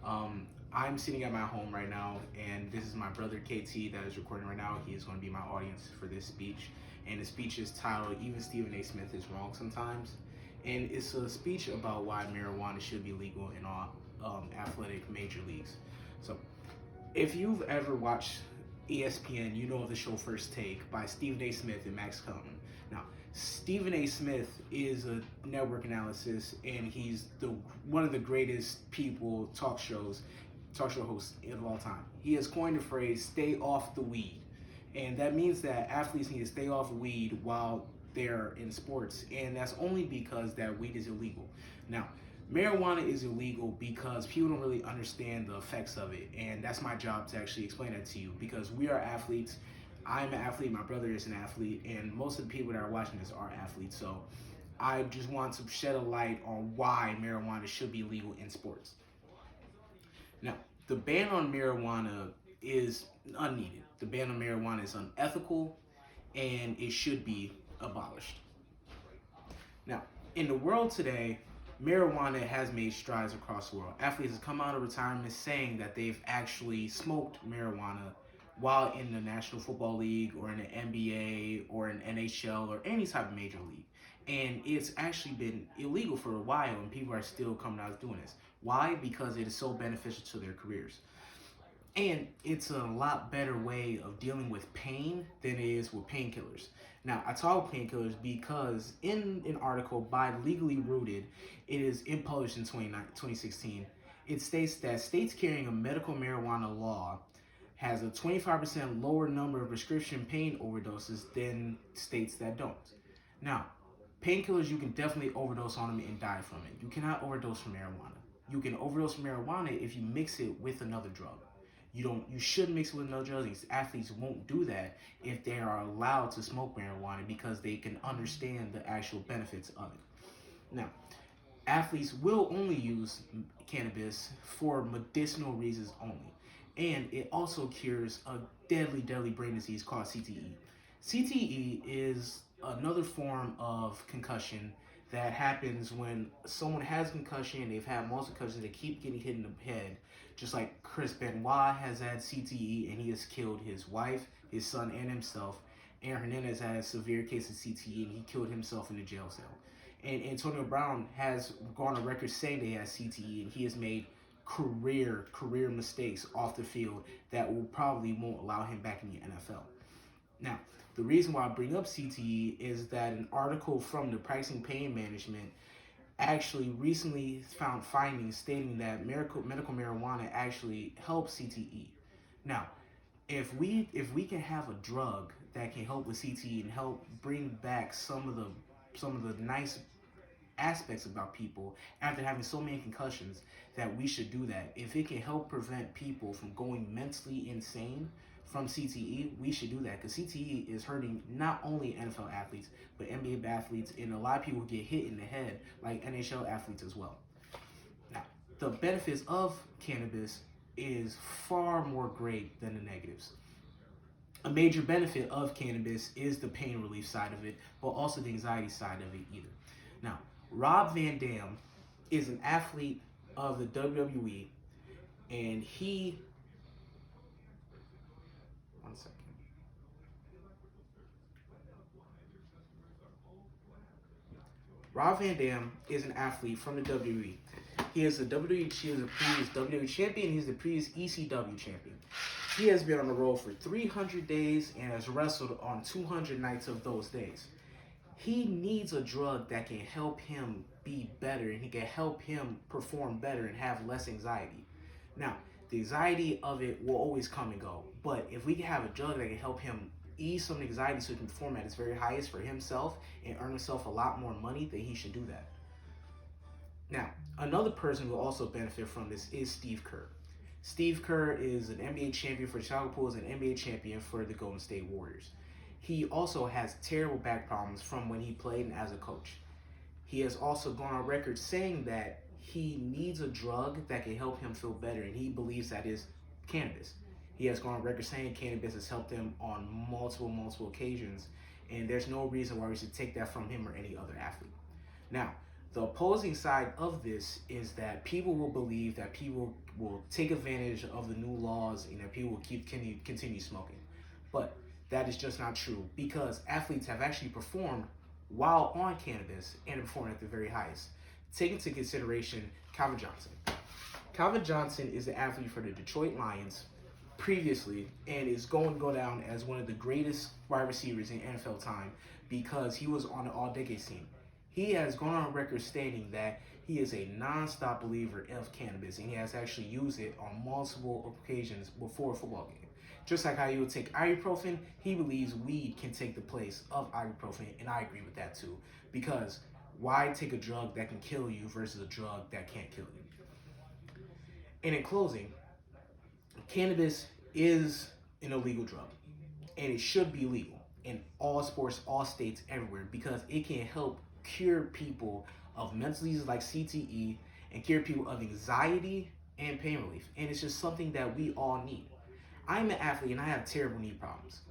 I'm sitting at my home right now, and this is my brother KT that is recording right now. He is going to be my audience for this speech, and the speech is titled "Even Stephen A. Smith is Wrong Sometimes," and it's a speech about why marijuana should be legal in all athletic major leagues. So, if you've ever watched ESPN, you know of the show First Take by Stephen A. Smith and Max Kellerman. Now, Stephen A. Smith is a network analysis, and he's the one of the greatest talk show hosts of all time. He has coined the phrase "stay off the weed," and that means that athletes need to stay off weed while they're in sports, and that's only because that weed is illegal. Now, marijuana is illegal because people don't really understand the effects of it, and that's my job to actually explain that to you, because we are athletes. I'm an athlete, my brother is an athlete, and most of the people that are watching this are athletes. So I just want to shed a light on why marijuana should be legal in sports. Now, the ban on marijuana is unneeded. The ban on marijuana is unethical, and it should be abolished. Now, in the world today, marijuana has made strides across the world. Athletes have come out of retirement saying that they've actually smoked marijuana while in the National Football League or in the NBA or in NHL or any type of major league. And it's actually been illegal for a while, and people are still coming out doing this. Why? Because it is so beneficial to their careers. And it's a lot better way of dealing with pain than it is with painkillers. Now, I talk painkillers because in an article by Legally Rooted, it is published in 2016, it states that states carrying a medical marijuana law has a 25% lower number of prescription pain overdoses than states that don't. Now, painkillers, you can definitely overdose on them and die from it. You cannot overdose from marijuana. You can overdose from marijuana if you mix it with another drug. You should mix it with another drug. These athletes won't do that if they are allowed to smoke marijuana because they can understand the actual benefits of it. Now, athletes will only use cannabis for medicinal reasons only. And it also cures a deadly brain disease called CTE. CTE is another form of concussion that happens when someone has concussion, they've had multiple concussions, they keep getting hit in the head. Just like Chris Benoit has had CTE and he has killed his wife, his son, and himself. Aaron Hernandez had a severe case of CTE and he killed himself in a jail cell. And Antonio Brown has gone on record saying that he has CTE, and he has made career mistakes off the field that will probably won't allow him back in the NFL. Now, the reason why I bring up CTE is that an article from the Pricing Pain Management actually recently found findings stating that medical marijuana actually helps CTE. Now, if we can have a drug that can help with CTE and help bring back some of the nice aspects about people after having so many concussions, that we should do that. If it can help prevent people from going mentally insane from CTE, we should do that, because CTE is hurting not only NFL athletes but NBA athletes, and a lot of people get hit in the head like NHL athletes as well. Now, the benefits of cannabis is far more great than the negatives. A major benefit of cannabis is the pain relief side of it, but also the anxiety side of it either. Now, Rob Van Dam is an athlete of the WWE, and one second. Rob Van Dam is an athlete from the WWE. He is a previous WWE champion. He's the previous ECW champion. He has been on the road for 300 days and has wrestled on 200 nights of those days. He needs a drug that can help him be better, and he can help him perform better and have less anxiety. Now, the anxiety of it will always come and go, but if we can have a drug that can help him ease some anxiety so he can perform at his very highest for himself and earn himself a lot more money, then he should do that. Now, another person who will also benefit from this is Steve Kerr. Steve Kerr is an NBA champion for Chicago Bulls and an NBA champion for the Golden State Warriors. He also has terrible back problems from when he played and as a coach. He has also gone on record saying that he needs a drug that can help him feel better, and he believes that is cannabis. He has gone on record saying cannabis has helped him on multiple occasions, and there's no reason why we should take that from him or any other athlete. Now, The opposing side of this is that people will believe that people will take advantage of the new laws and that people will continue smoking. But that is just not true because athletes have actually performed while on cannabis and performed at the very highest. Take into consideration Calvin Johnson. Calvin Johnson is the athlete for the Detroit Lions previously and is going to go down as one of the greatest wide receivers in NFL time because he was on the all-decade team. He has gone on record stating that he is a non-stop believer of cannabis and he has actually used it on multiple occasions before a football game. Just like how you would take ibuprofen, he believes weed can take the place of ibuprofen, and I agree with that too. Because why take a drug that can kill you versus a drug that can't kill you? And in closing, cannabis is an illegal drug, and it should be legal in all sports, all states, everywhere, because it can help cure people of mental diseases like CTE and cure people of anxiety and pain relief. And it's just something that we all need. I'm an athlete and I have terrible knee problems.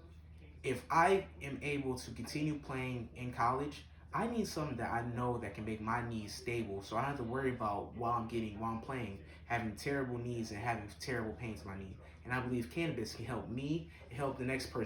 If I am able to continue playing in college, I need something that I know that can make my knees stable so I don't have to worry about while I'm playing, having terrible knees and having terrible pain to my knee. And I believe cannabis can help me and help the next person